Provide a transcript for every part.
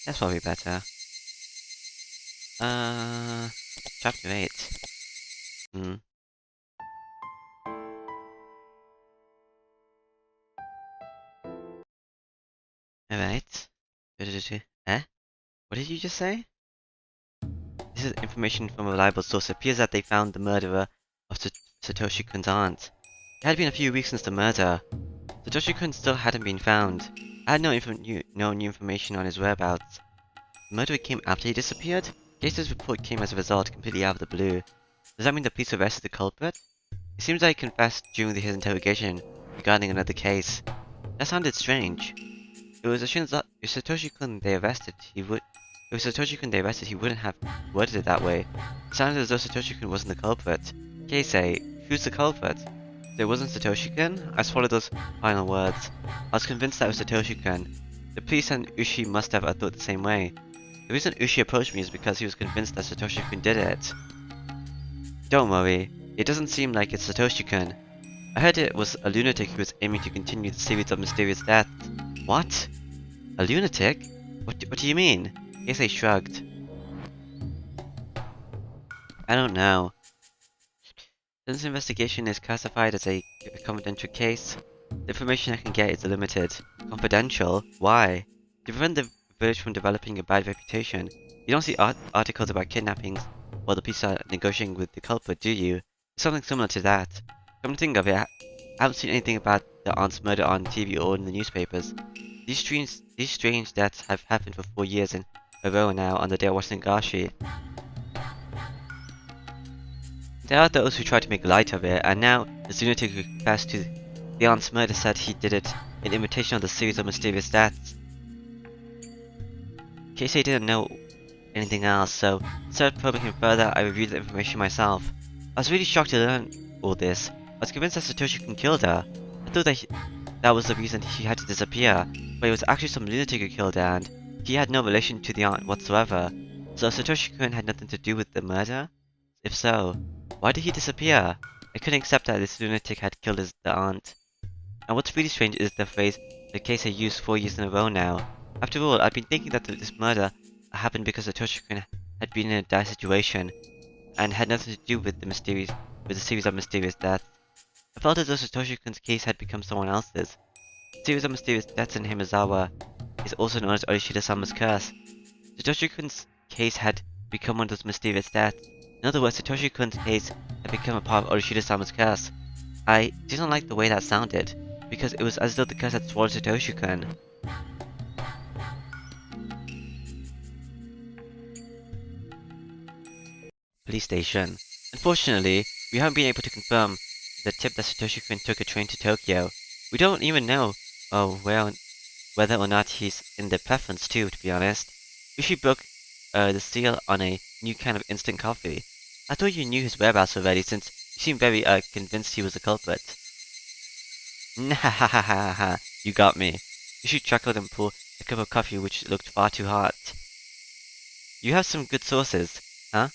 That's probably better. Chapter 8. Hmm. Alright. Eh? What did you just say? This is information from a reliable source. It appears that they found the murderer of Satoshi-kun's aunt. It had been a few weeks since the murder. Satoshi-kun still hadn't been found. I had no new information on his whereabouts. The murderer came after he disappeared? Case's report came as a result, completely out of the blue. Does that mean the police arrested the culprit? It seems that he confessed during his interrogation regarding another case. That sounded strange. It was a shame that if Satoshi-kun they arrested, he wouldn't have worded it that way. It sounded as though Satoshi-kun wasn't the culprit. Keisei, who's the culprit? So it wasn't Satoshi-kun? I swallowed those final words. I was convinced that it was Satoshi-kun. The police and Ushi must have thought the same way. The reason Ushi approached me is because he was convinced that Satoshi-kun did it. Don't worry, it doesn't seem like it's Satoshi-kun. I heard it was a lunatic who was aiming to continue the series of mysterious deaths. What? A lunatic? What do you mean? Keisei shrugged. I don't know. Since the investigation is classified as a confidential case, the information I can get is limited. Confidential? Why? To prevent the village from developing a bad reputation, you don't see articles about kidnappings while the police are negotiating with the culprit, do you? It's something similar to that. Come to think of it, I haven't seen anything about the aunt's murder on TV or in the newspapers. These strange deaths have happened for 4 years in a row now on the day of Higurashi. There are those who try to make light of it, and now the lunatic who confessed to the aunt's murder said he did it in imitation of the series of mysterious deaths. Keisei didn't know anything else, so instead of probing him further, I reviewed the information myself. I was really shocked to learn all this. I was convinced that Satoshi-kun killed her. I thought that was the reason she had to disappear, but it was actually some lunatic who killed her, and he had no relation to the aunt whatsoever. So Satoshi-kun had nothing to do with the murder? If so, why did he disappear? I couldn't accept that this lunatic had killed the aunt. And what's really strange is the phrase the case had used 4 years in a row now. After all, I'd been thinking that this murder happened because Satoshi-kun had been in a dire situation, and had nothing to do with the series of mysterious deaths. I felt as though Satoshi-kun's case had become someone else's. The series of mysterious deaths in Himizawa is also known as Orishida-sama's curse. Satoshi-kun's case had become one of those mysterious deaths. In other words, Satoshi-kun's case had become a part of Orishida-sama's curse. I didn't like the way that sounded, because it was as though the curse had swallowed Satoshi-kun. Police station. Unfortunately, we haven't been able to confirm the tip that Satoshi-kun took a train to Tokyo. We don't even know whether or not he's in the preference too, to be honest. Ushi broke the seal on a new kind of instant coffee. I thought you knew his whereabouts already, since you seemed very convinced he was the culprit. Nah, you got me. Ushi chuckled and poured a cup of coffee which looked far too hot. You have some good sources, huh?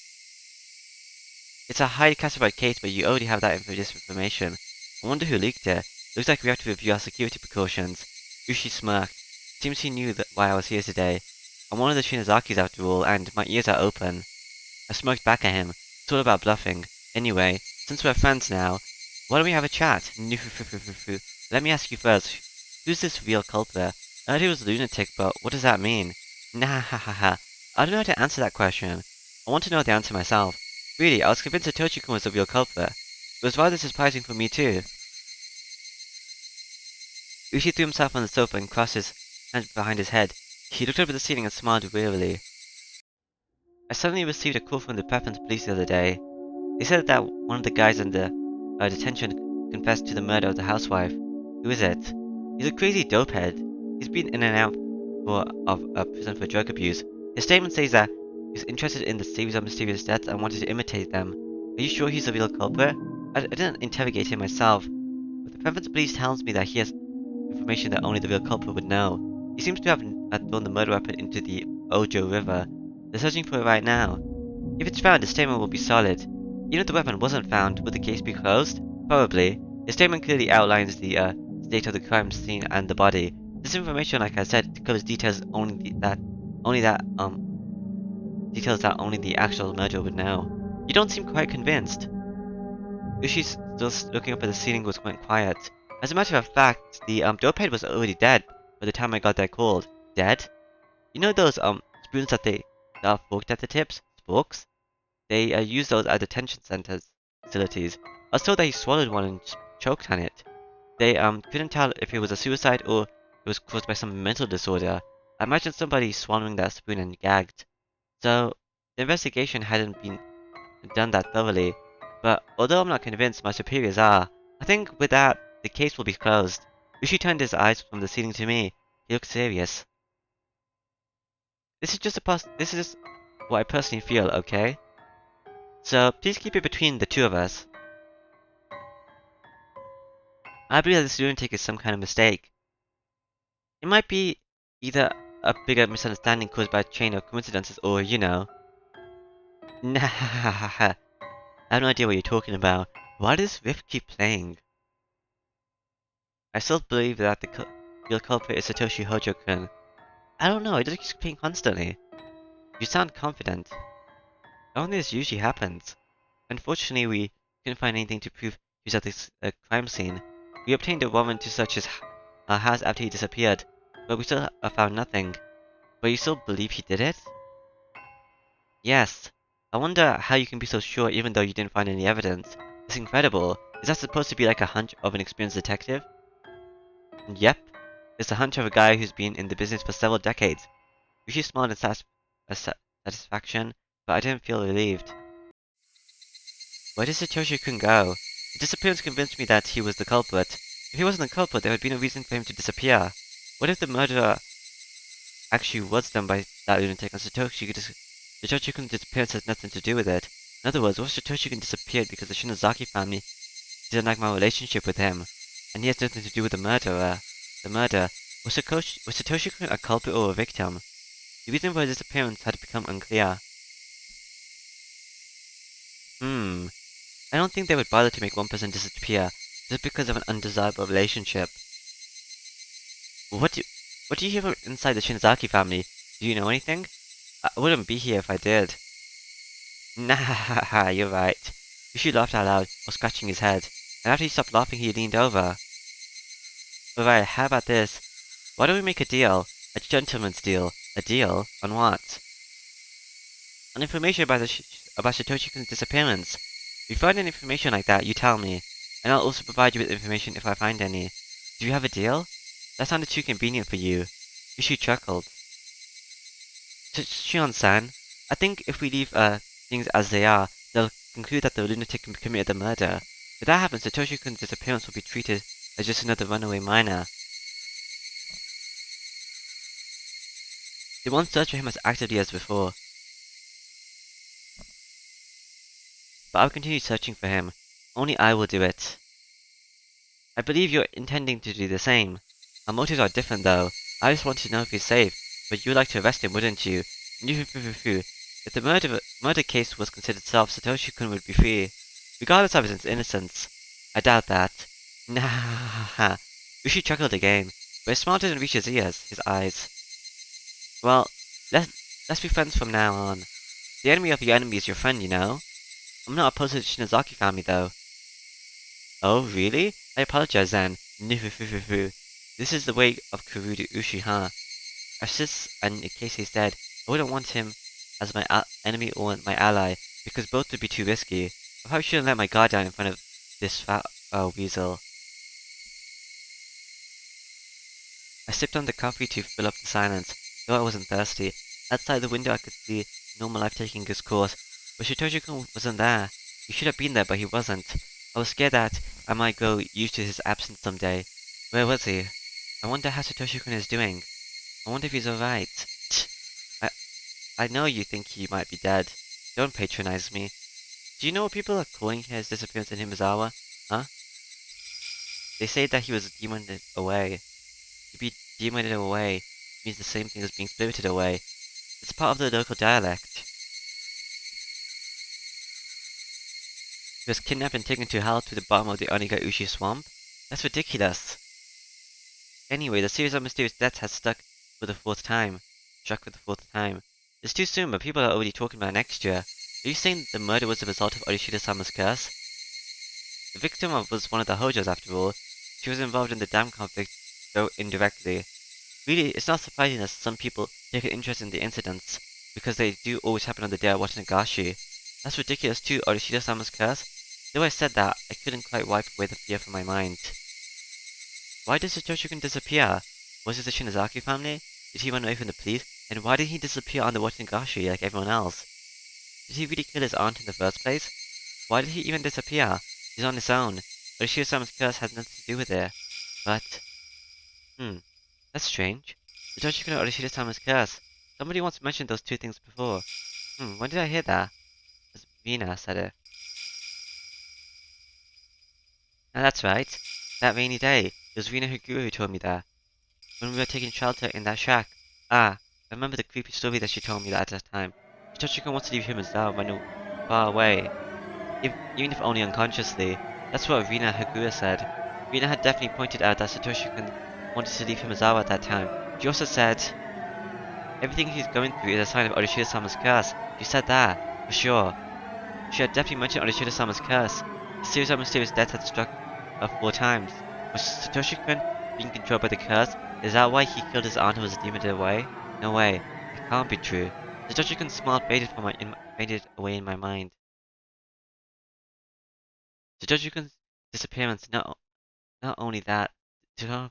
It's a highly classified case, but you already have this information. I wonder who leaked it. Looks like we have to review our security precautions. Ushi smirked. Seems he knew why I was here today. I'm one of the Shinozakis after all, and my ears are open. I smirked back at him. It's all about bluffing. Anyway, since we're friends now, why don't we have a chat? Let me ask you first. Who's this real culprit? I heard he was a lunatic, but what does that mean? Nah, ha ha ha. I don't know how to answer that question. I want to know the answer myself. Really, I was convinced Satoshi-kun was the real culprit. It was rather surprising for me too. Ushi threw himself on the sofa and crossed his hands behind his head. He looked up at the ceiling and smiled wearily. I suddenly received a call from the preference police the other day. They said that one of the guys in the detention confessed to the murder of the housewife. Who is it? He's a crazy dopehead. He's been in and out of prison for drug abuse. His statement says that he's interested in the series of mysterious deaths and wanted to imitate them. Are you sure he's the real culprit? I didn't interrogate him myself, but the preference police tells me that he has information that only the real culprit would know. He seems to have thrown the murder weapon into the Ojo River. They're searching for it right now. If it's found, his statement will be solid. Even if the weapon wasn't found, would the case be closed? Probably. His statement clearly outlines the state of the crime scene and the body. This information, like I said, covers details only that only that, details that only the actual murderer would know. You don't seem quite convinced. Ushi's still looking up at the ceiling was quite quiet. As a matter of fact, the dopehead was already dead by the time I got there called. Dead? You know those spoons that are forked at the tips? Forks? They use those at detention centers facilities. I was told that he swallowed one and choked on it. They couldn't tell if it was a suicide or it was caused by some mental disorder. I imagine somebody swallowing that spoon and gagged. So the investigation hadn't been done that thoroughly. But although I'm not convinced my superiors are, I think with that the case will be closed. Ushi turned his eyes from the ceiling to me. He looked serious. This is just what I personally feel, okay? So please keep it between the two of us. I believe that this lunatic is some kind of mistake. It might be either a bigger misunderstanding caused by a chain of coincidences or, you know. Nah, I have no idea what you're talking about. Why does this riff keep playing? I still believe that the real culprit is Satoshi Hojo-kun. I don't know, it just keeps playing constantly. You sound confident. I don't think this usually happens. Unfortunately, we couldn't find anything to prove he was at this crime scene. We obtained a warrant to search his house after he disappeared, but we still found nothing. But you still believe he did it? Yes. I wonder how you can be so sure even though you didn't find any evidence. It's incredible. Is that supposed to be like a hunch of an experienced detective? Yep. It's a hunch of a guy who's been in the business for several decades. Usually smiled in satisfaction, but I didn't feel relieved. Where did Satoshi-kun go? His disappearance convinced me that he was the culprit. If he wasn't the culprit, there would be no reason for him to disappear. What if the murder actually was done by that lunatic and Satoshi-kun's disappearance has nothing to do with it? In other words, what if Satoshi-kun disappeared because the Shinozaki family didn't like my relationship with him, and he has nothing to do with the murderer? The murder. Was Satoshi-kun a culprit or a victim? The reason for his disappearance had become unclear. I don't think they would bother to make one person disappear just because of an undesirable relationship. What do you hear from inside the Shinozaki family? Do you know anything? I wouldn't be here if I did. Nah, you're right. Rishi laughed out loud while scratching his head, and after he stopped laughing he leaned over. Alright, how about this? Why don't we make a deal? A gentleman's deal. A deal? On what? On information about Satoshi-kun's disappearance. If you find any information like that, you tell me, and I'll also provide you with information if I find any. Do you have a deal? That sounded too convenient for you. Rishi chuckled. Shion-san, I think if we leave things as they are, they'll conclude that the lunatic committed the murder. If that happens, Satoshi-kun's disappearance will be treated as just another runaway minor. They won't search for him as actively as before. But I'll continue searching for him. Only I will do it. I believe you're intending to do the same. Our motives are different though. I just want to know if he's safe, but you'd like to arrest him, wouldn't you? If the murder case was considered solved, Satoshi-kun would be free, regardless of his innocence. I doubt that. Nah. Rishi chuckled again, but his smile didn't reach his ears, his eyes. Well, let's be friends from now on. The enemy of your enemy is your friend, you know? I'm not opposed to the Shinozaki family, though. Oh, really? I apologize then. This is the way of Kurudu Ushi, huh? And in case he's dead, I wouldn't want him as my enemy or my ally, because both would be too risky. I probably shouldn't let my guard down in front of this fat weasel. I sipped on the coffee to fill up the silence, though I wasn't thirsty. Outside the window I could see normal life taking its course, but Satoshi-kun wasn't there. He should have been there, but he wasn't. I was scared that I might grow used to his absence someday. Where was he? I wonder how Satoshi-kun is doing. I wonder if he's alright. I know you think he might be dead. Don't patronize me. Do you know what people are calling his disappearance in Himizawa? Huh? They say that he was demoned away. To be demoned away means the same thing as being spirited away. It's part of the local dialect. He was kidnapped and taken to hell to the bottom of the Oniga-Ushi swamp? That's ridiculous. Anyway, the series of mysterious deaths has stuck for the fourth time. struck for the fourth time. It's too soon, but people are already talking about next year. Are you saying the murder was the result of Orishida-sama's curse? The victim was one of the Hojos after all. She was involved in the dam conflict, though indirectly. Really, it's not surprising that some people take an interest in the incidents, because they do always happen on the day of Watanagashi. That's ridiculous too, Orishida-sama's curse. Though I said that, I couldn't quite wipe away the fear from my mind. Why did Satoshi-kun disappear? Was it the Shinozaki family? Did he run away from the police? And why did he disappear on the Watanagashi like everyone else? Did he really kill his aunt in the first place? Why did he even disappear? He's on his own. Orishida-sama's curse has nothing to do with it. But... that's strange. Satoshi-kun and Orishida-sama's curse. Somebody once mentioned those two things before. When did I hear that? As Rina said it. Now that's right. That rainy day. It was Rina Higurashi who told me that. When we were taking shelter in that shack. I remember the creepy story that she told me at that time. Satoshi-kun wants to leave Himazao running far away. Even if only unconsciously. That's what Rina Higurashi said. Rina had definitely pointed out that Satoshi-kun wanted to leave Himazao at that time. She also said, everything he's going through is a sign of Orishida-sama's curse. She said that, for sure. She had definitely mentioned Orishida-sama's curse. A series of mysterious deaths had struck her 4 times. Was Satoshi-kun being controlled by the curse? Is that why he killed his aunt and was demoned away? No way. It can't be true. Satoshi-kun's smile faded away in my mind. Satoshi-kun's disappearance, not only that, the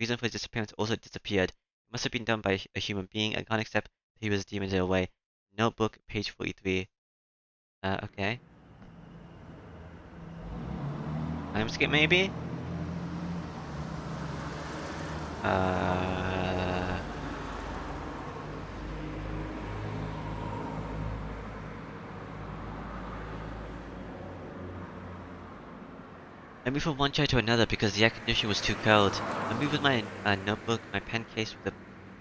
reason for his disappearance also disappeared. It must have been done by a human being. I can't accept that he was demoned away. Notebook, page 43. Okay. Time skip, maybe? I moved from one chair to another because the air conditioning was too cold. I moved with my notebook, my pen case with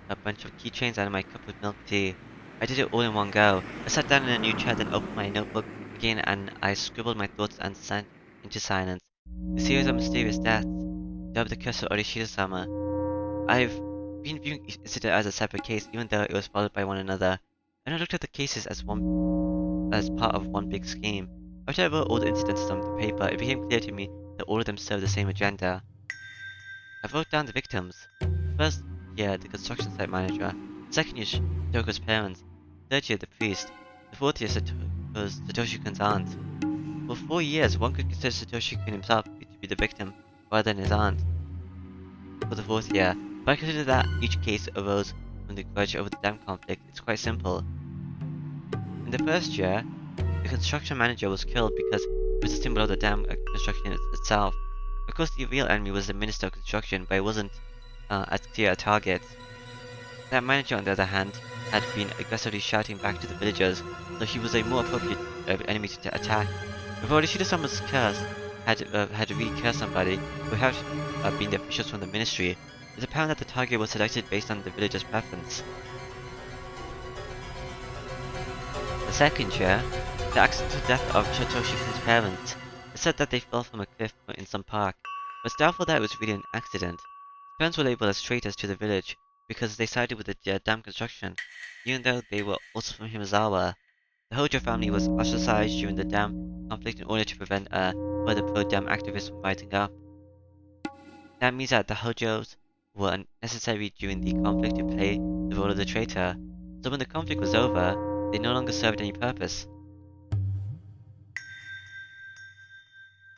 a bunch of keychains, and my cup of milk tea. I did it all in one go. I sat down in a new chair, then opened my notebook again, and I scribbled my thoughts and sank into silence. The series of mysterious deaths, dubbed the curse of Orishida-sama. I've been viewing each incident as a separate case, even though it was followed by one another. And I looked at the cases as part of one big scheme. After I wrote all the incidents on the paper, it became clear to me that all of them served the same agenda. I wrote down the victims. First year, the construction site manager. Second year, Shoko's parents. Third year, the priest. The fourth year, was Satoshi-kun's aunt. For 4 years, one could consider Satoshi-kun himself to be the victim, rather than his aunt. For the fourth year, if I consider that each case arose from the grudge over the dam conflict, it's quite simple. In the first year, the construction manager was killed because it was a symbol of the dam construction itself. Of course, the real enemy was the Minister of Construction, but it wasn't as clear a target. That manager, on the other hand, had been aggressively shouting back to the villagers, so he was a more appropriate enemy to attack. If Orishida-sama's curse had really cursed somebody, it would have been the officials from the ministry. It's apparent that the target was selected based on the villagers' preference. The second year, the accidental death of Satoshi-kun's parents. It said that they fell from a cliff in some park, but it's doubtful that it was really an accident. His parents were labeled as traitors to the village because they sided with the dam construction, even though they were also from Himazao. The Hojo family was ostracized during the dam conflict in order to prevent further pro-dam activists from rising up. That means that the Hojos were unnecessary during the conflict to play the role of the traitor, so when the conflict was over, they no longer served any purpose.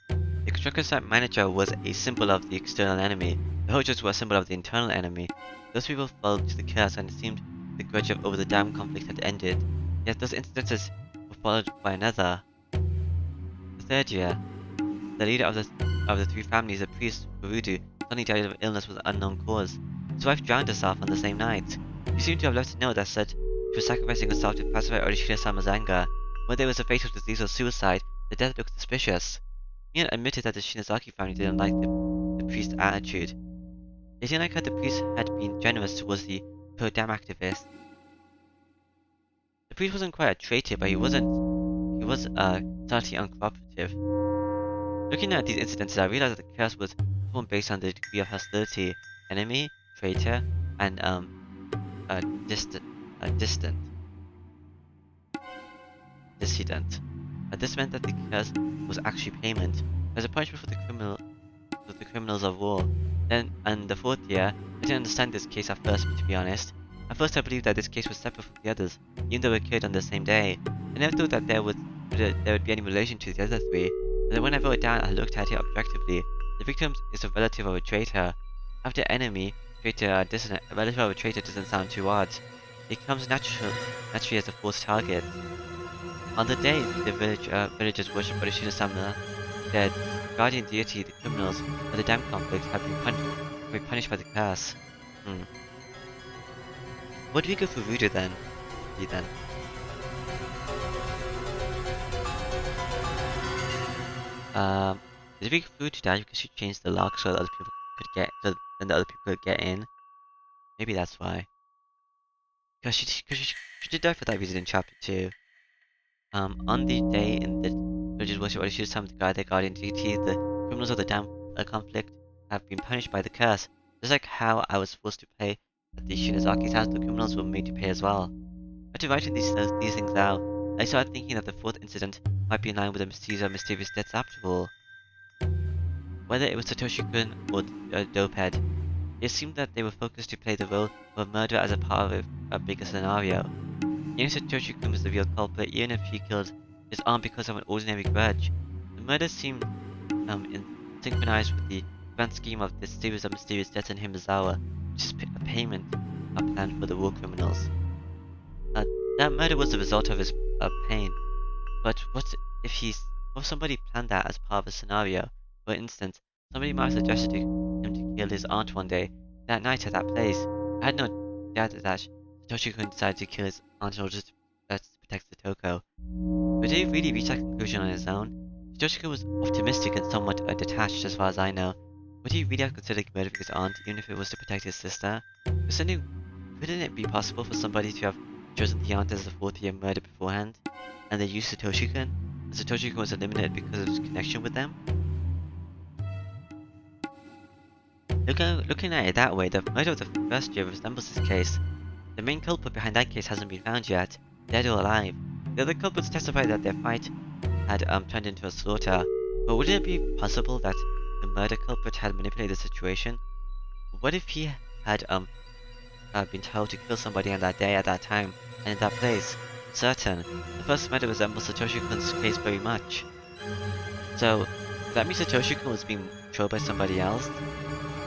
The construction site manager was a symbol of the external enemy. The Hojos were a symbol of the internal enemy. Those people fell to the curse, and it seemed the grudge over the dam conflict had ended. Yet those incidences were followed by another. The third year, the leader of the 3 families, the priest Furudu, suddenly died of illness with an unknown cause. His wife drowned herself on the same night. He seemed to have left a note that said she was sacrificing herself to pacify Orishida-sama's anger. Whether it was a fatal disease or suicide, the death looked suspicious. Mian admitted that the Shinozaki family didn't like the priest's attitude. They didn't like how the priest had been generous towards the pro-dam activists. The priest wasn't quite a traitor, but he was subtly uncooperative. Looking at these incidences, I realized that the curse was formed based on the degree of hostility, enemy, traitor, and a dissident. Dissident. This meant that the curse was actually payment, as a punishment for the criminals of war. Then, in the fourth year, I didn't understand this case at first, to be honest. At first I believed that this case was separate from the others, even though it occurred on the same day. I never thought that there would be any relation to the other three, but then when I wrote it down, I looked at it objectively. The victim is a relative of a traitor. After enemy, traitor, dissident, a relative of a traitor doesn't sound too odd. It comes naturally as a fourth target. On the day the villagers worship Orishina-sama, their guardian deity, the criminals of the dam conflict, have been punished by the curse. What do we go for voodoo then? Did we go for voodoo that because you changed the lock so that other people could get, so then the other people could get in? Maybe that's why. Because she did die for that reason in chapter 2. On the day in the villagers worship Orishina-sama, their guardian deity, the criminals of the dam conflict have been punished by the curse. Just like how I was forced to pay at the Shinazaki's house, the criminals were made to pay as well. After writing these things out, I started thinking that the fourth incident might be in line with the mysterious deaths after all. Whether it was Satoshi-kun or Dopehead, it seemed that they were focused to play the role of a murderer as a part of a bigger scenario. Even Satoshi-kun was the real culprit, even if he killed his aunt because of an ordinary grudge. The murder seemed synchronized with the grand scheme of this series of mysterious deaths in Himizawa, which is a payment plan for the war criminals. That murder was the result of his pain, but what if somebody planned that as part of a scenario? For instance, somebody might have suggested to him to kill his aunt one day, that night at that place. I had no doubt that Satoshi-kun decided to kill his aunt in order to protect Satoko. But did he really reach that conclusion on his own? Satoshi-kun was optimistic and somewhat detached as far as I know. Would he really have considered murdering his aunt even if it was to protect his sister? Couldn't it be possible for somebody to have chosen the aunt as the fourth year murder beforehand, and they used Satoshi-kun, and Satoshi-kun was eliminated because of his connection with them? Looking at it that way, the murder of the first year resembles this case. The main culprit behind that case hasn't been found yet, dead or alive. The other culprits testified that their fight had turned into a slaughter, but would it be possible that the murder culprit had manipulated the situation? What if he had been told to kill somebody on that day at that time and in that place? Certain. The first murder resembles Satoshi-kun's case very much. So, does that mean Satoshi-kun was being controlled by somebody else?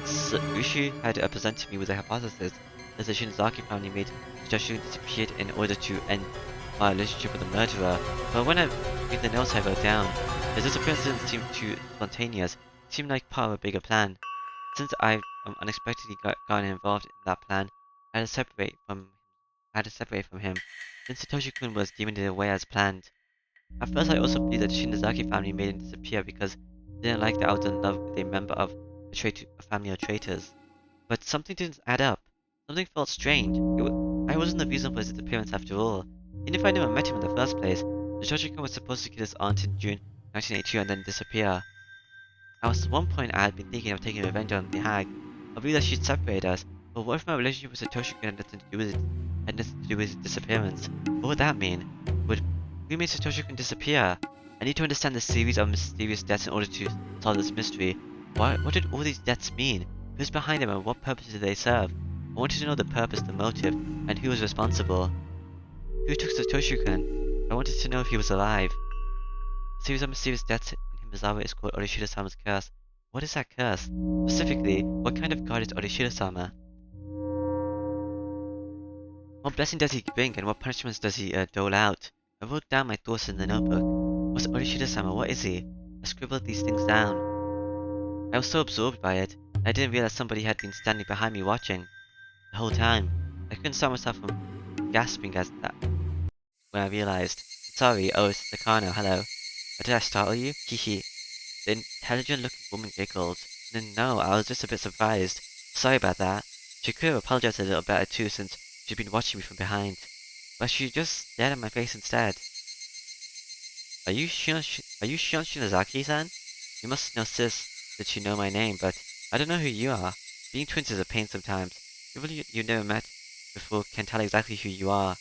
Ushi had presented me with a hypothesis that the Shinzaki family made Satoshi-kun disappeared in order to end my relationship with the murderer, but when I read the notes I wrote down, his disappearance didn't seem too spontaneous. It seemed like part of a bigger plan. Since I've unexpectedly gotten involved in that plan, I had to separate from him, since Satoshi-kun was giving it away as planned. At first I also believed that the Shinzaki family made him disappear because they didn't like that I was in love with a member of a family of traitors. But something didn't add up. Something felt strange. I wasn't the reason for his disappearance after all. Even if I never met him in the first place, Satoshi-kun was supposed to kill his aunt in June 1982 and then disappear. At one point I had been thinking of taking revenge on the hag. I believed that she'd separate us, but what if my relationship with Satoshi-kun had nothing to do with his disappearance? What would that mean? Who made Satoshi-kun disappear? I need to understand the series of mysterious deaths in order to solve this mystery. What did all these deaths mean? Who's behind them and what purpose did they serve? I wanted to know the purpose, the motive, and who was responsible. Who took Satoshi-kun? I wanted to know if he was alive. The series of mysterious deaths in Himizawa is called Orishida-sama's curse. What is that curse? Specifically, what kind of god is Orishida-sama? What blessing does he bring and what punishments does he dole out? I wrote down my thoughts in the notebook. What's Orishida-sama? What is he? I scribbled these things down. I was so absorbed by it, I didn't realize somebody had been standing behind me watching. The whole time. I couldn't stop myself from gasping as that when I realized. Sorry, oh, it's Nakano, hello. Did I startle you? Hihi. The intelligent-looking woman giggled. No, I was just a bit surprised. Sorry about that. She could have apologized a little better too, since she'd been watching me from behind. But she just stared at my face instead. Are you Shion Shinozaki-san? You must know sis that you know my name, but I don't know who you are. Being twins is a pain sometimes. People you've never met before can tell exactly who you are.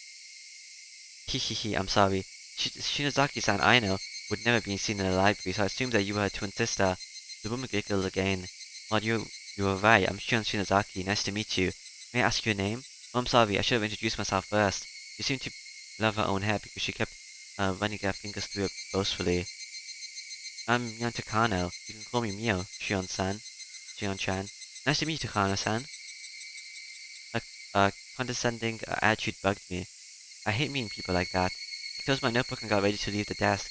Hehehe, I'm sorry. Shinozaki-san, I know, would never be seen in a library, so I assumed that you were her twin sister. The woman giggled again. Well, you were right. I'm Shion Shinozaki. Nice to meet you. May I ask your name? Oh, I'm sorry. I should have introduced myself first. She seemed to love her own hair because she kept running her fingers through it boastfully. I'm Mion Takano. You can call me Mio, Shion-san. Shion-chan. Nice to meet you, Takano-san. A condescending attitude bugged me. I hate meeting people like that. I closed my notebook and got ready to leave the desk.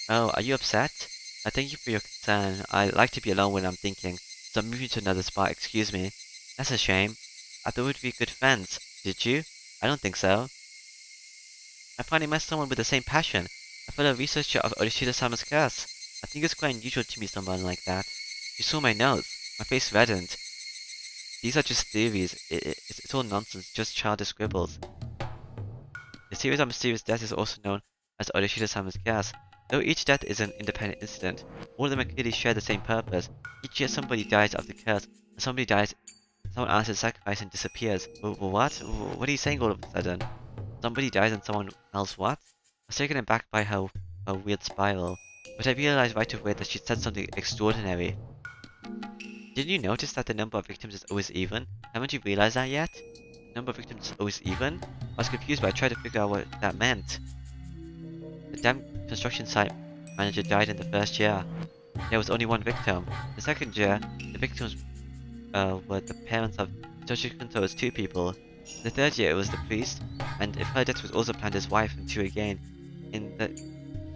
Oh, are you upset? Thank you for your concern. I like to be alone when I'm thinking, so I'm moving to another spot, excuse me. That's a shame. I thought we'd be good friends. Did you? I don't think so. I finally met someone with the same passion. A fellow researcher of Orishida-sama's curse. I think it's quite unusual to meet someone like that. You saw my notes. My face reddened. These are just theories. It's all nonsense, just childish scribbles. The series of mysterious deaths is also known as Orishida-sama's curse. Though each death is an independent incident, all of them clearly share the same purpose. Each year somebody dies of the curse, and somebody dies, someone answers the sacrifice and disappears. What? What are you saying all of a sudden? Somebody dies and someone else what? I was taken aback by her weird spiral, but I realized right away that she said something extraordinary. Didn't you notice that the number of victims is always even? Haven't you realized that yet? The number of victims is always even? I was confused, but I tried to figure out what that meant. The damn construction site manager died in the first year. There was only one victim. The second year, the victims were the parents of Satoshi-kun, so it was 2 people. The third year, it was the priest, and if her death was also planned, his wife, and 2 again.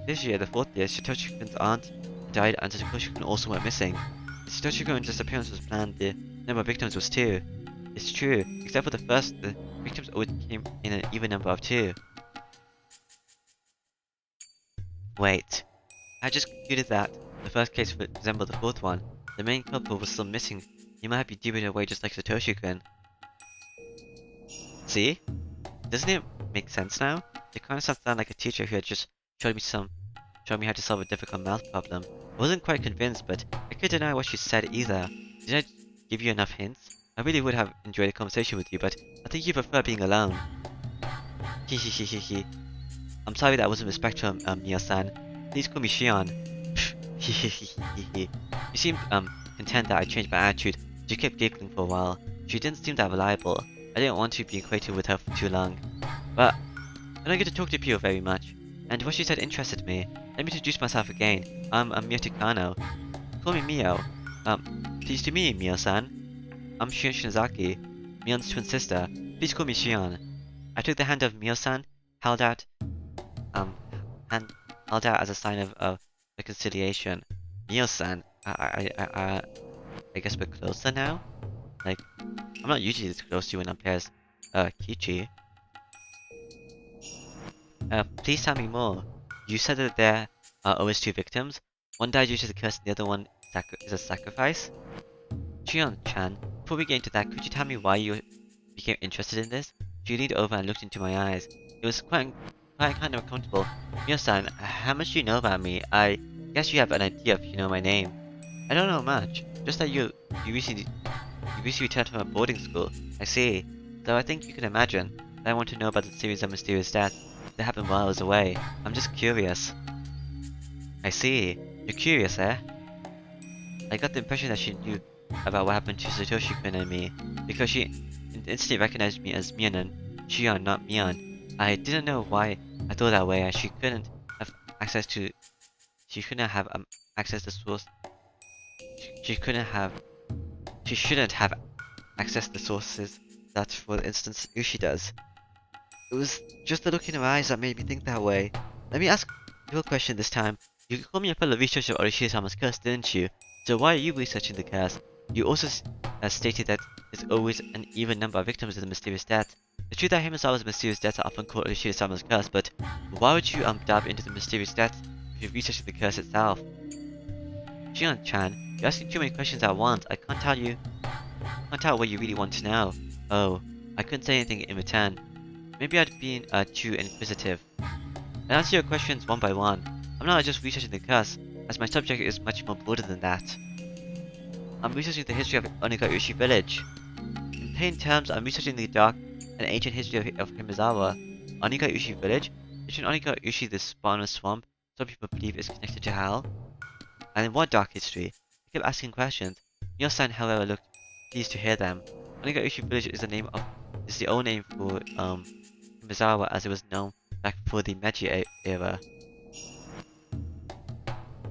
This year, the 4th year, Satoshi-kun's aunt died, and Satoshi-kun also went missing. If Satoshi-kun's disappearance was planned, the number of victims was 2. It's true, except for the first, the victims always came in an even number of 2. Wait, I just concluded that the first case resembled the 4th one. The main culprit was still missing. He might be deep away just like Satoshi-kun. See? Doesn't it make sense now? It kind of sounds like a teacher who had just showed me how to solve a difficult math problem. I wasn't quite convinced, but I couldn't deny what she said either. Did I give you enough hints? I really would have enjoyed a conversation with you, but I think you prefer being alone. Hehehehe. I'm sorry that wasn't respectful, Mio-san. Please call me Shion. Hehehehe. You seemed, content that I changed my attitude. She kept giggling for a while. She didn't seem that reliable. I didn't want to be acquainted with her for too long. But I don't get to talk to people very much, and what she said interested me. Let me introduce myself again. I'm Mio Takano. Call me Mio. Pleased to meet you, Mio-san. I'm Shion Shinozaki, Mion's twin sister. Please call me Shion. I took the hand of Mio-san, held out as a sign of reconciliation. Mio-san, I guess we're closer now? Like, I'm not usually this close to you when I'm pairs, Kichi. Please tell me more. You said that there are always 2 victims? One died due to the curse and the other one is a sacrifice? Shion-chan, before we get into that, could you tell me why you became interested in this? She leaned over and looked into my eyes. It was quite kind of uncomfortable. Mio-san, how much do you know about me? I guess you have an idea if you know my name. I don't know much. Just that you recently returned from a boarding school. I see. So I think you can imagine that I want to know about the series of mysterious deaths that happened while I was away. I'm just curious. I see. You're curious, eh? I got the impression that she knew about what happened to Satoshi-kun and me, because she instantly recognized me as Mion and Shion, not Mion. I didn't know why I thought that way, as she couldn't have access to the source. She shouldn't have access to the sources that, for instance, Ushi does. It was just the look in her eyes that made me think that way. Let me ask you a question this time. You called me a fellow researcher of Orishida-sama's curse, didn't you? So why are you researching the curse? You also stated that there's always an even number of victims of the mysterious death. It's true that Himisawa's mysterious deaths are often called Orishida-sama's curse, but why would you dive into the mysterious deaths if you're researching the curse itself? Shion-chan, you're asking too many questions at once. I can't tell what you really want to know. Oh, I couldn't say anything in return. Maybe I'd been too inquisitive. I'll answer your questions one by one. I'm not just researching the curse, as my subject is much more broader than that. I'm researching the history of Onigaushi village. In plain terms, I'm researching the dark and ancient history of Himizawa. Onigaushi village? Isn't Onigaushi the spawn of swamp some people believe is connected to hell? And in what dark history? I kept asking questions. Mio-san, however, looked pleased to hear them. Onigaushi village is the old name for Himizawa as it was known back before the Meiji era.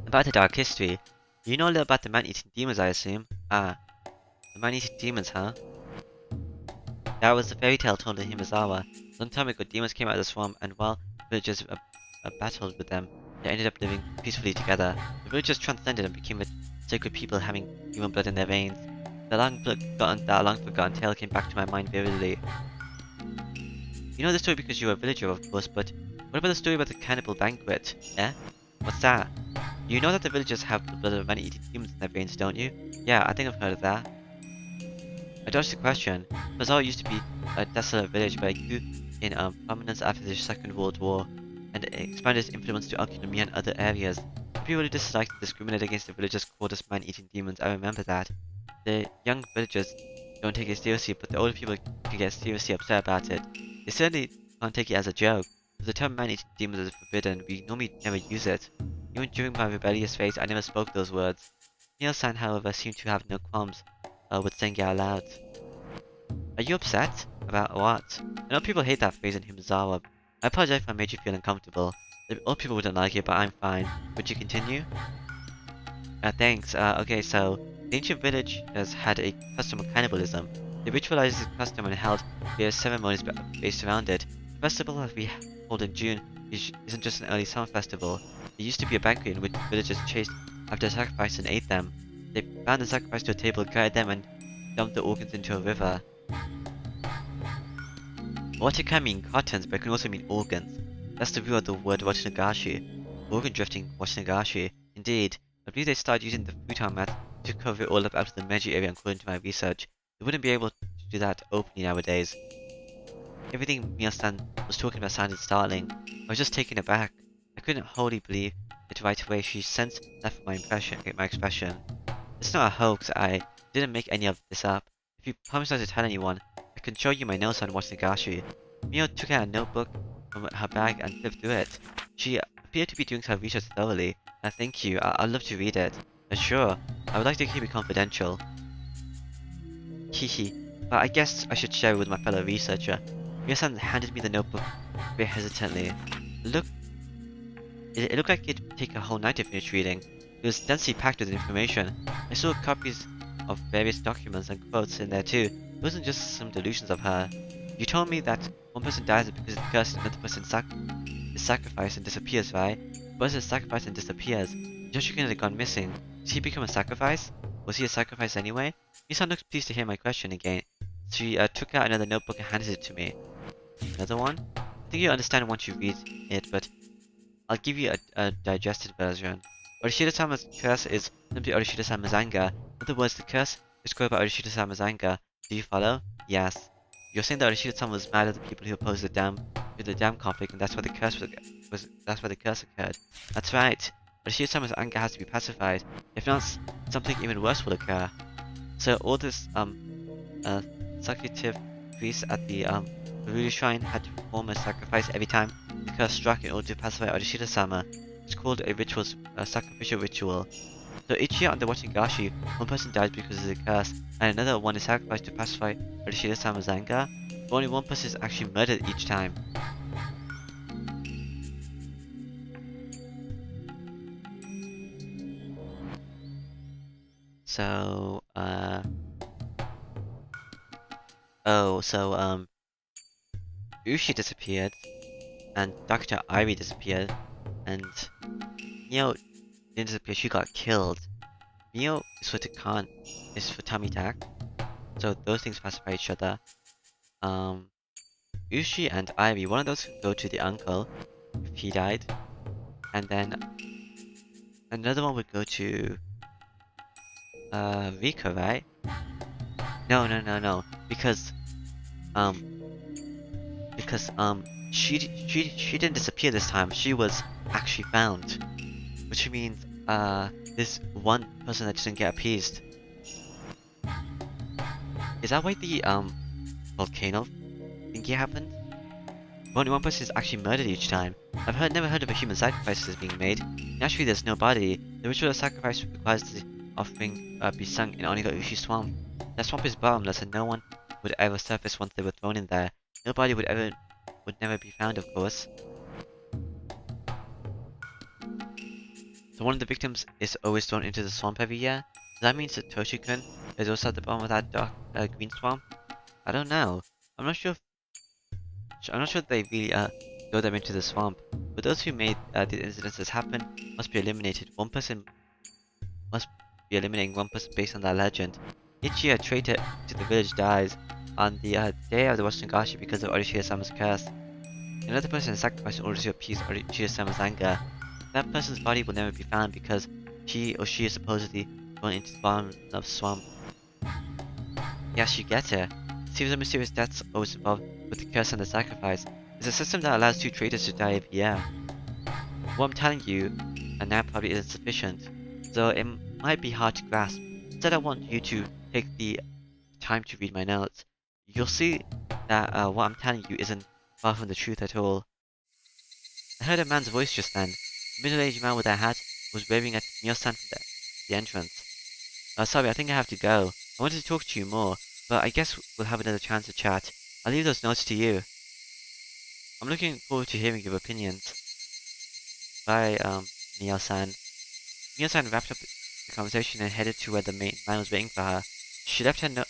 About the dark history, you know a little about the man-eating demons, I assume? Ah, the man-eating demons, huh? That was the fairy tale told in Himizawa. Long time ago, demons came out of the swamp, and while villagers battled with them, they ended up living peacefully together. The villagers transcended and became a sacred people having human blood in their veins. That long forgotten tale came back to my mind vividly. You know the story because you're a villager, of course, but what about the story about the cannibal banquet? Eh? What's that? You know that the villagers have the blood of man-eating demons in their veins, don't you? Yeah, I think I've heard of that. I dodged the question. Himizawa used to be a desolate village, but it grew in prominence after the Second World War, and it expanded its influence to Okinomi and other areas. The people who disliked and discriminated against the villagers called us man-eating demons, I remember that. The young villagers don't take it seriously, but the older people can get seriously upset about it. They certainly can't take it as a joke. If the term man-eating demons is forbidden, we normally never use it. Even during my rebellious phase, I never spoke those words. Neil-san, however, seemed to have no qualms with saying it out loud. Are you upset? About what? I know people hate that phrase in Himizawa. I apologize if I made you feel uncomfortable. The old people wouldn't like it, but I'm fine. Would you continue? Thanks. Okay, so the ancient village has had a custom of cannibalism. They ritualized this custom and held various ceremonies based around it. The festival that we hold in June isn't just an early summer festival. It used to be a banquet in which villagers chased after sacrifice and ate them. They bound the sacrifice to a table, guided them, and dumped the organs into a river. Water can mean cottons, but it can also mean organs. That's the root of the word wachinagashi. Organ drifting, wachinagashi. Indeed, I believe they started using the futon mat to cover it all up out of the Meiji area according to my research. They wouldn't be able to do that openly nowadays. Everything Mio-san was talking about sounded startling. I was just taken aback. I couldn't wholly believe it right away. She sensed that from my expression. It's not a hoax. I didn't make any of this up. If you promise not to tell anyone, I can show you my notes on wachinagashi. Mio took out a notebook from her bag and flipped through it. She appeared to be doing her research thoroughly. Thank you. I'd love to read it. Sure. I would like to keep it confidential. Hehe. But I guess I should share it with my fellow researcher. Mio-san handed me the notebook very hesitantly. It looked like it'd take a whole night to finish reading. It was densely packed with information. I saw copies of various documents and quotes in there too. It wasn't just some delusions of her. You told me that one person dies because it's cursed and another person is sacrificed and disappears, right? One person is sacrificed and disappears. Satoshi-kun had gone missing. Did he become a sacrifice? Was he a sacrifice anyway? Mio-san looked pleased to hear my question again. She took out another notebook and handed it to me. Another one? I think you'll understand once you read it, but I'll give you a digested version. Orishida-sama's curse is simply Orishida-sama's anger. In other words, the curse is caused by Orishida-sama's anger. Do you follow? Yes. You're saying that Orishida-sama was mad at the people who opposed the dam conflict, and that's why the curse occurred. That's right. Orishida-sama's anger has to be pacified. If not, something even worse will occur. So all this consecutive priests at the Ruru Shrine had to perform a sacrifice every time the curse struck in order to pacify Orishida-sama. It's called a sacrificial ritual. So each year on the Wachinagashi, one person dies because of the curse, and another one is sacrificed to pacify Orishida-sama's anger, but only one person is actually murdered each time. So, Ushi disappeared, and Dr. Ivy disappeared, and Mio didn't disappear, she got killed. Mio is for Takan, is for Tamitak, so those things pacify each other. Ushi and Ivy, one of those could go to the uncle if he died, and then another one would go to Rika, right? No, because she didn't disappear this time. She was actually found, which means there's one person that didn't get appeased. Is that why the volcano thingy happened? Only one person is actually murdered each time. Never heard of a human sacrifices being made. Naturally, there's no body. The ritual of sacrifice requires the offering be sunk in Onigaushi Swamp. That swamp is bottomless, and no one would ever surface once they were thrown in there. No body would never be found, of course. So one of the victims is always thrown into the swamp every year. Does that mean Satoshi-kun is also at the bottom of that dark green swamp? I don't know. I'm not sure if they really throw them into the swamp. But those who made these incidences happen must be eliminated. One person must be eliminating one person based on that legend. Each year, a traitor to the village dies on the day of the Higurashi because of Orishida-sama's curse. Another person is sacrificed in order to appease Orishida-sama's anger. That person's body will never be found because he or she is supposedly thrown into the bottom of the swamp. Yes, you get it. Series of mysterious deaths always involved with the curse and the sacrifice. It's a system that allows 2 traitors to die every year. What I'm telling you, and now probably isn't sufficient, so it might be hard to grasp. Instead, I want you to take the time to read my notes. You'll see that what I'm telling you isn't far from the truth at all. I heard a man's voice just then. A middle-aged man with a hat was waving at Mio-san from the entrance. Sorry, I think I have to go. I wanted to talk to you more, but I guess we'll have another chance to chat. I'll leave those notes to you. I'm looking forward to hearing your opinions. Bye, Mio-san. Mio-san wrapped up the conversation and headed to where the man was waiting for her. She left her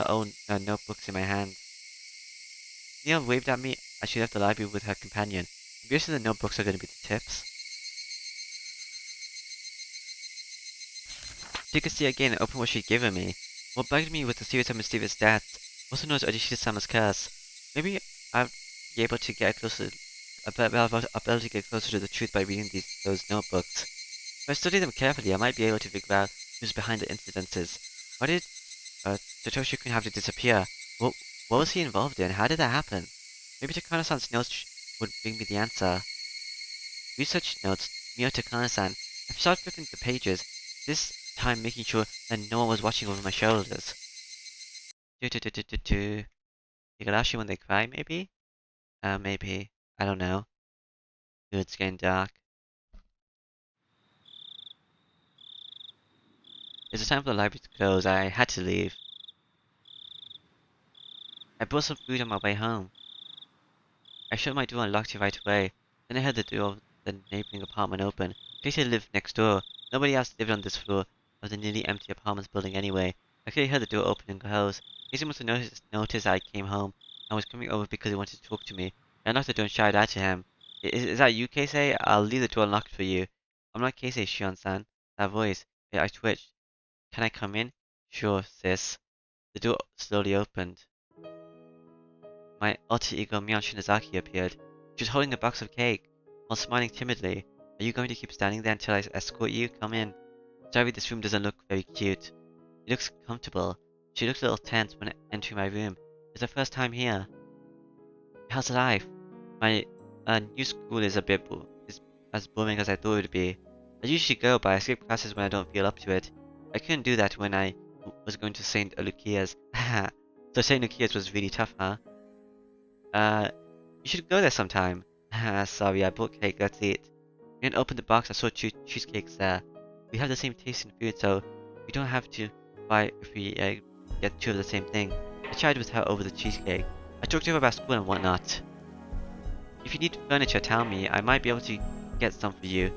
own notebooks in my hand. Mio waved at me as she left the library with her companion. Obviously the notebooks are going to be the tips. So you can see again and open what she'd given me. What bugged me was the series of mysterious deaths, also known as Orishida-sama's curse. Maybe I'll be able to get closer to the truth by reading those notebooks. If I study them carefully, I might be able to figure out who's behind the incidences. Why did Satoshi-kun have to disappear? What was he involved in? How did that happen? Maybe Takano-san's notes would bring me the answer. Research notes, Mio Takano-san. I started flipping the pages, this time making sure that no one was watching over my shoulders. Higurashi when they cry, maybe? Maybe. I don't know. Ooh, it's getting dark. It's time for the library to close. I had to leave. I bought some food on my way home. I shut my door and locked it right away. Then I heard the door of the neighboring apartment open. Casey lived next door. Nobody else lived on this floor of the nearly empty apartments building anyway. I clearly heard the door open and close. Casey must have noticed I came home and was coming over because he wanted to talk to me. I knocked the door and shouted out to him. Is that you, Casey? I'll leave the door unlocked for you. I'm not Casey, Shion-san. That voice. I twitched. Can I come in? Sure, sis. The door slowly opened. My alter ego Mion Shinozaki appeared. She was holding a box of cake, while smiling timidly. Are you going to keep standing there until I escort you? Come in. Sorry, this room doesn't look very cute. It looks comfortable. She looked a little tense when entering my room. It's her first time here. How's life? My new school is as boring as I thought it would be. I usually go, but I skip classes when I don't feel up to it. I couldn't do that when I was going to St. Lucia's. Haha. So St. Lucia's was really tough, huh? You should go there sometime. Sorry, I bought cake, let's eat. When I opened the box, I saw cheesecakes there. We have the same taste in food, so we don't have to fight if we get 2 of the same thing. I chatted with her over the cheesecake. I talked to her about school and whatnot. If you need furniture, tell me. I might be able to get some for you.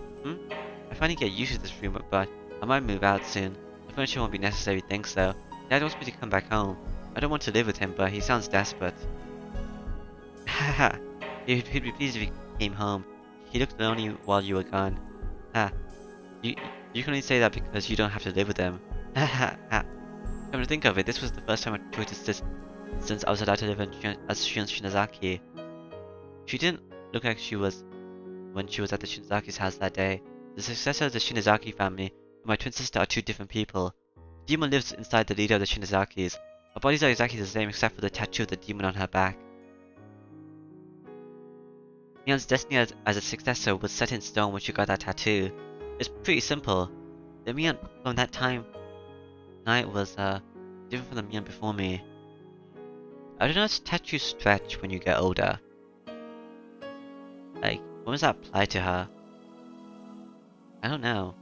I finally get used to this room, but I might move out soon. The furniture won't be necessary, thanks though. Dad wants me to come back home. I don't want to live with him, but he sounds desperate. Haha. He'd be pleased if he came home. He looked lonely while you were gone. Ha. You can only say that because you don't have to live with him. Ha ha ha. Come to think of it, this was the first time I noticed this since I was allowed to live as Shion Shinozaki. She didn't look like she was when she was at the Shinozaki's house that day. The successor of the Shinozaki family and my twin sister are 2 different people. The demon lives inside the leader of the Shinozakis. Our bodies are exactly the same except for the tattoo of the demon on her back. Mion's destiny as a successor was set in stone when she got that tattoo. It's pretty simple. The Mion from that night was different from the Mion before me. I don't know if tattoos stretch when you get older. Like, when was that applied to her? I don't know.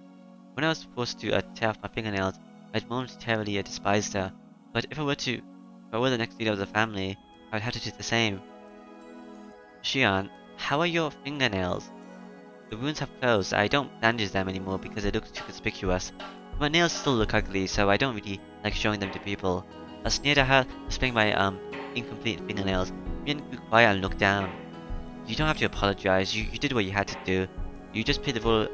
When I was supposed to tear off my fingernails, I'd momentarily despised her. But if I were the next leader of the family, I'd have to do the same. Shion, how are your fingernails? The wounds have closed. I don't bandage them anymore because it looks too conspicuous. My nails still look ugly, so I don't really like showing them to people. I sneered at her, displaying my incomplete fingernails. Mian grew quiet and looked down. You don't have to apologize. You did what you had to do. You just played the role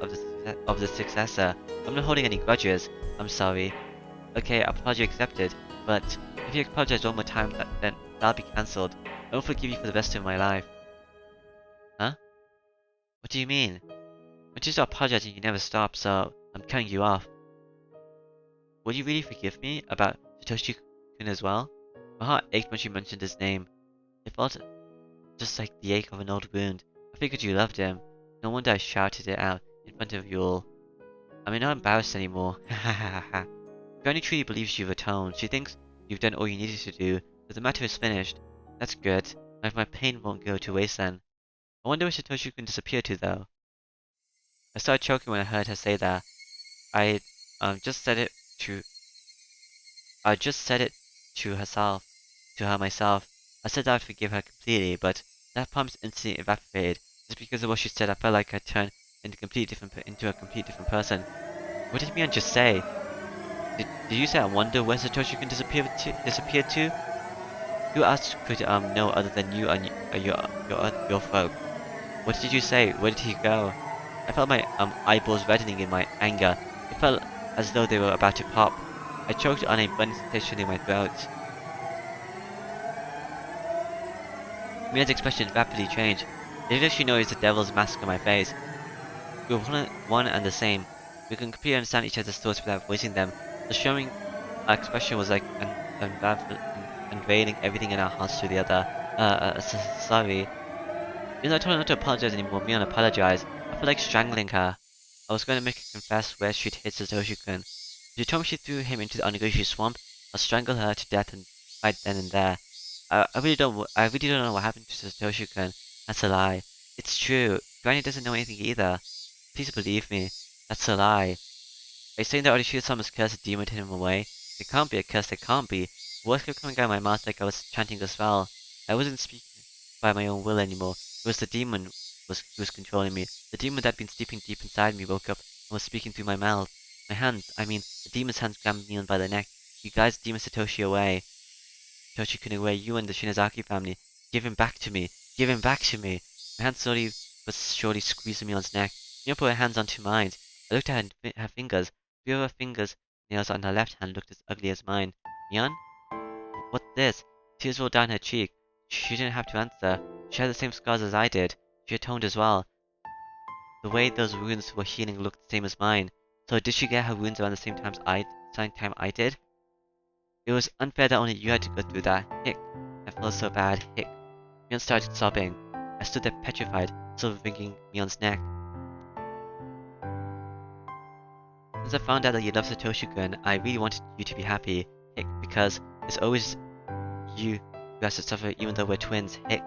of the successor. I'm not holding any grudges. I'm sorry. Okay, apology accepted. But if you apologize one more time, then that'll be cancelled. I won't forgive you for the rest of my life. Huh? What do you mean? When you start apologizing, you never stop, so I'm cutting you off. Will you really forgive me about Satoshi-kun as well? My heart ached when she mentioned his name. It felt just like the ache of an old wound. I figured you loved him. No wonder I shouted it out in front of you all. I'm not embarrassed anymore. Ha ha ha ha. Granny truly believes you've atoned. She thinks you've done all you needed to do, but the matter is finished. That's good. My pain won't go to waste then. I wonder where Satoshi-kun disappeared to though. I started choking when I heard her say that. I just said it to her myself. I said I'd forgive her completely, but that promise instantly evaporated. Just because of what she said, I felt like I turned into a complete different person. What did Mian just say? Did you say I wonder where Satoshi-kun disappeared to? Who else could know other than you and your folk? What did you say? Where did he go? I felt my eyeballs reddening in my anger. It felt as though they were about to pop. I choked on a burning sensation in my throat. Mia's expression rapidly changed. Even if she noticed the devil's mask on my face. We were one and the same. We could completely understand each other's thoughts without voicing them. The showing our expression was like unveiling everything in our hearts to the other. Sorry. Even though I told her not to apologize anymore, Mian apologized. I felt like strangling her. I was going to make her confess where she'd hit Satoshi-kun. If she told me she threw him into the Higurashi swamp, I'll strangle her to death and right then and there. I really don't know what happened to Satoshi-kun. That's a lie. It's true. Granny doesn't know anything either. Please believe me. That's a lie. Are you saying that Orishida-sama's curse a demon hid him away? It can't be a curse, it can't be. Words kept coming out of my mouth like I was chanting a spell. I wasn't speaking by my own will anymore. It was the demon who was controlling me. The demon that'd been sleeping deep inside me woke up and was speaking through my mouth. My hands, the demon's hands grabbed me by the neck. You guys, demon Satoshi away. Satoshi-kun away, you and the Shinazaki family. Give him back to me. Give him back to me. My hand slowly but surely squeezed Mion's neck. Mion put her hands onto mine. I looked at her fingers. 3 of her fingers nails on her left hand looked as ugly as mine. Mion? What's this? Tears rolled down her cheek. She didn't have to answer. She had the same scars as I did. She atoned as well. The way those wounds were healing looked the same as mine. So did she get her wounds around the same time I did? It was unfair that only you had to go through that. Hick. I felt so bad. Hick. Mion started sobbing. I stood there petrified, still wringing Mion's neck. Since I found out that you love Satoshi-kun, I really wanted you to be happy, Hick, because it's always you who has to suffer even though we're twins, Hick.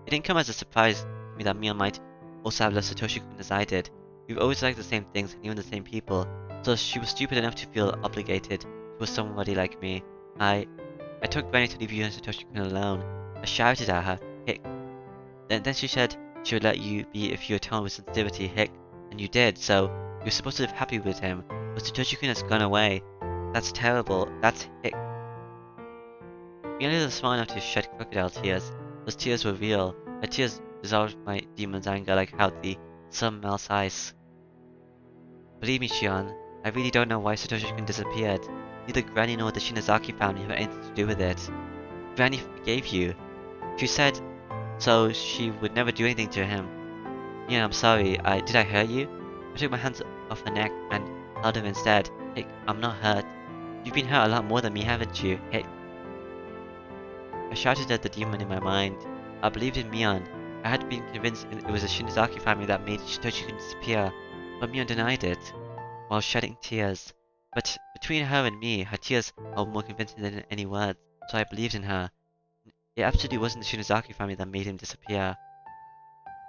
It didn't come as a surprise to me that Mion might also have loved Satoshi-kun as I did. We've always liked the same things and even the same people, so she was stupid enough to feel obligated towards somebody like me. I told Granny to leave you and Satoshi-kun alone. I shouted at her, Hick. Then she said she would let you be if you atoned with sensitivity, Hick. And you did, so you were supposed to live happy with him. But Satoshi-kun has gone away. That's terrible. That's Hick. Mion was smart enough to shed crocodile tears. Those tears were real. Her tears dissolved my demon's anger like how the sun melts ice. Believe me, Shion, I really don't know why Satoshi-kun disappeared. Neither Granny nor the Shinazaki family have anything to do with it. Granny forgave you. She said so she would never do anything to him. Yeah, I'm sorry. Did I hurt you? I took my hands off her neck and held her instead. Hey, I'm not hurt. You've been hurt a lot more than me, haven't you? Hey. I shouted at the demon in my mind. I believed in Mion. I had been convinced it was the Shinazaki family that made Satoshi-kun disappear, but Mion denied it, while shedding tears. But Between her and me, her tears are more convincing than any words, so I believed in her. It absolutely wasn't the Shinozaki family that made him disappear.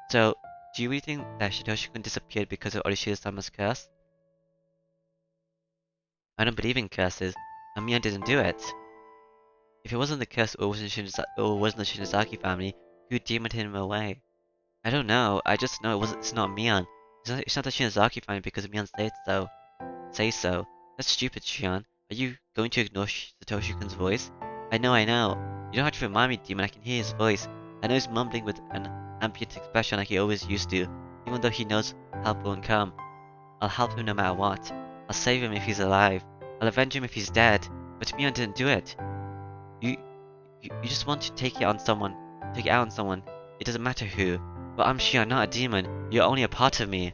So, do you really think that Satoshi-kun disappeared because of Orishida-sama's curse? I don't believe in curses, and Mion didn't do it. If it wasn't the curse or wasn't the Shinozaki family, who demoned him away? I don't know, I just know it's not Mion. It's not the Shinozaki family because Mion said so. Say so. That's stupid, Shion. Are you going to ignore Satoshi-kun's voice? I know. You don't have to remind me, Demon. I can hear his voice. I know he's mumbling with an ambient expression like he always used to, even though he knows help won't come. I'll help him no matter what. I'll save him if he's alive. I'll avenge him if he's dead. But Mion didn't do it. You, you just want to take it out on someone. It doesn't matter who. But I'm Shion, not a demon. You're only a part of me.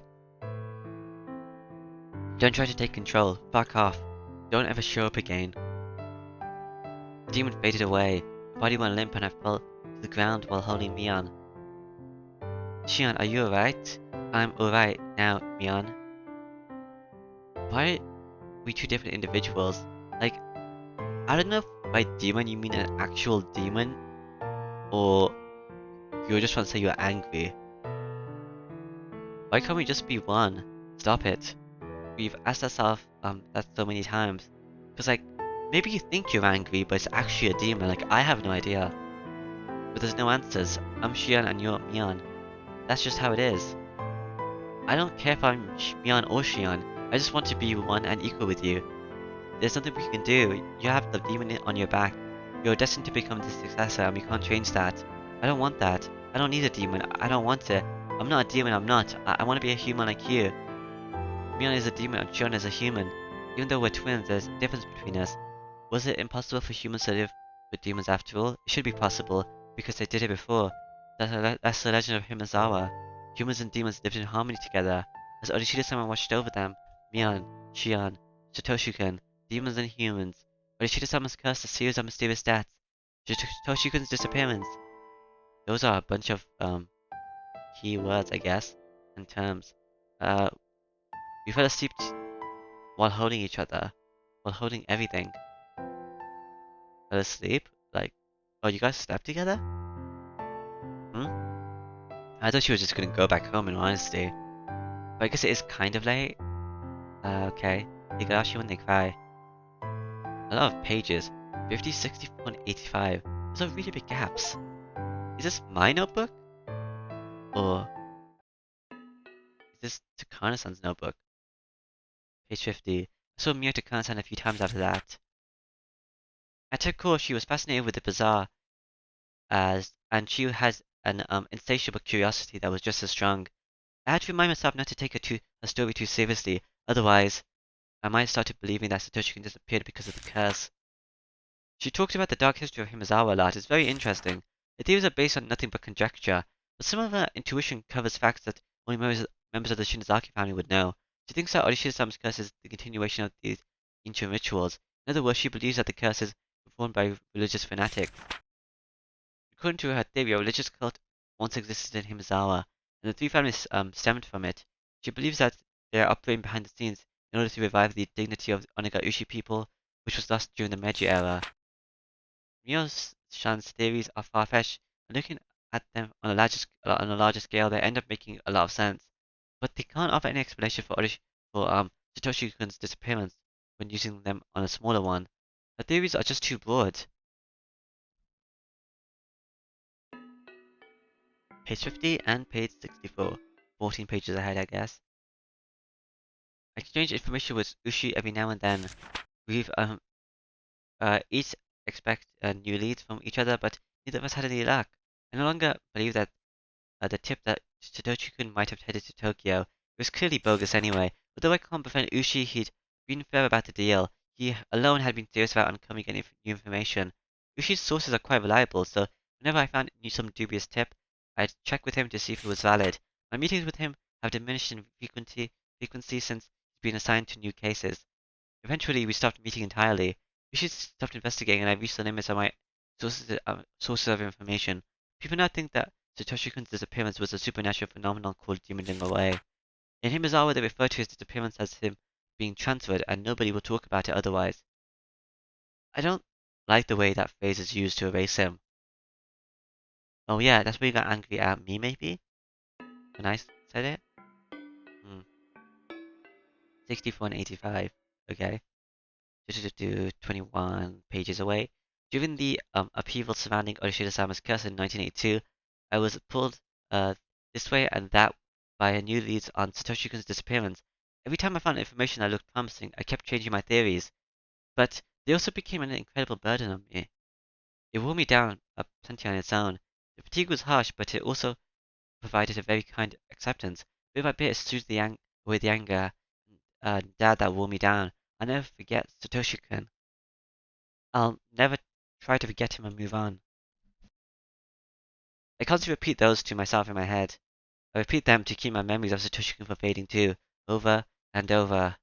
Don't try to take control. Fuck off. Don't ever show up again. The demon faded away. My body went limp and I fell to the ground while holding Mion. Shion, are you alright? I'm alright now, Mion. Why are we two different individuals? Like, I don't know if by demon you mean an actual demon, or you just want to say you're angry. Why can't we just be one? Stop it. We've asked ourselves that so many times. Cause like, maybe you think you're angry, but it's actually a demon. Like, I have no idea. But there's no answers. I'm Shion and you're Mion. That's just how it is. I don't care if I'm Mion or Shion. I just want to be one and equal with you. There's nothing we can do. You have the demon on your back. You're destined to become the successor and we can't change that. I don't want that. I don't need a demon. I don't want it. I'm not a demon, I'm not. I want to be a human like you. Mion is a demon and Shion is a human. Even though we're twins, there's a difference between us. Was it impossible for humans to live with demons after all? It should be possible, because they did it before. That's the legend of Himizawa. Humans and demons lived in harmony together, as Orishida-sama watched over them. Mion, Shion, Satoshi-kun, demons and humans. Orishida-sama's curse, a series of mysterious deaths. Satoshi-kun's disappearance. Those are a bunch of, key words, I guess, and terms. We fell asleep while holding each other. While holding everything. Fell asleep? Like, oh, you guys slept together? I thought she was just gonna go back home in honesty. But I guess it is kind of late. Okay. Higurashi when they cry. A lot of pages. 50, 64, and 85. Those are really big gaps. Is this my notebook? Or is this Takana-san's notebook? Page 50. I saw Mio Takana-san a few times after that. At her core, she was fascinated with the bizarre, and she has an insatiable curiosity that was just as strong. I had to remind myself not to take her story too seriously, otherwise I might start to believing that Satoshi-kun disappeared because of the curse. She talked about the dark history of Himizawa a lot. It's very interesting. The theories are based on nothing but conjecture, but some of her intuition covers facts that only members of the Shinozaki family would know. She thinks that Orishida-sama's curse is the continuation of these ancient rituals. In other words, she believes that the curse is performed by religious fanatics. According to her theory, a religious cult once existed in Himizawa, and the three families stemmed from it. She believes that they are operating behind the scenes in order to revive the dignity of the Onigaushi people, which was lost during the Meiji era. Mio-shan's theories are far-fetched, and looking at them on a larger scale, they end up making a lot of sense. But they can't offer any explanation for Satoshi-kun's disappearance when using them on a smaller one. The theories are just too broad. Page 50 and page 64. 14 pages ahead, I guess. I exchange information with Ushi every now and then. We've each expect new leads from each other, but neither of us had any luck. I no longer believe that the tip that Satoshi-kun might have headed to Tokyo. It was clearly bogus anyway. Although I can't prevent Ushi, he'd been fair about the deal. He alone had been serious about uncovering any new information. Ushi's sources are quite reliable, so whenever I found some dubious tip, I'd check with him to see if it was valid. My meetings with him have diminished in frequency since he's been assigned to new cases. Eventually, we stopped meeting entirely. Ushi stopped investigating, and I reached the limits of my sources of information. People now think that Satoshi-kun's disappearance was a supernatural phenomenon called demoning away. In Himizawa, they refer to his disappearance as him being transferred and nobody will talk about it otherwise. I don't like the way that phrase is used to erase him. Oh yeah, that's where you got angry at me maybe? When I said it? Hmm. 64 and 85. Okay. 21 pages away. During the upheaval surrounding Oshida-sama's curse in 1982, I was pulled uh, this way and that by new leads on Satoshi-kun's disappearance. Every time I found information that looked promising, I kept changing my theories, but they also became an incredible burden on me. It wore me down plenty on its own. The fatigue was harsh, but it also provided a very kind acceptance. Bit by bit, it soothed away the anger and doubt that wore me down. I'll never forget Satoshi-kun. I'll never try to forget him and move on. I constantly repeat those to myself in my head. I repeat them to keep my memories of Satoshi-kun from fading too, over and over.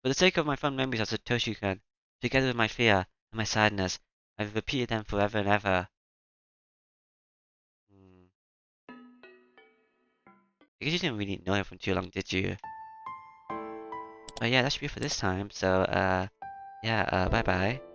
For the sake of my fond memories of Satoshi-kun, together with my fear and my sadness, I've repeated them forever and ever. Hmm. I guess you didn't really know him for too long, did you? But yeah, that should be for this time. So, yeah, bye bye.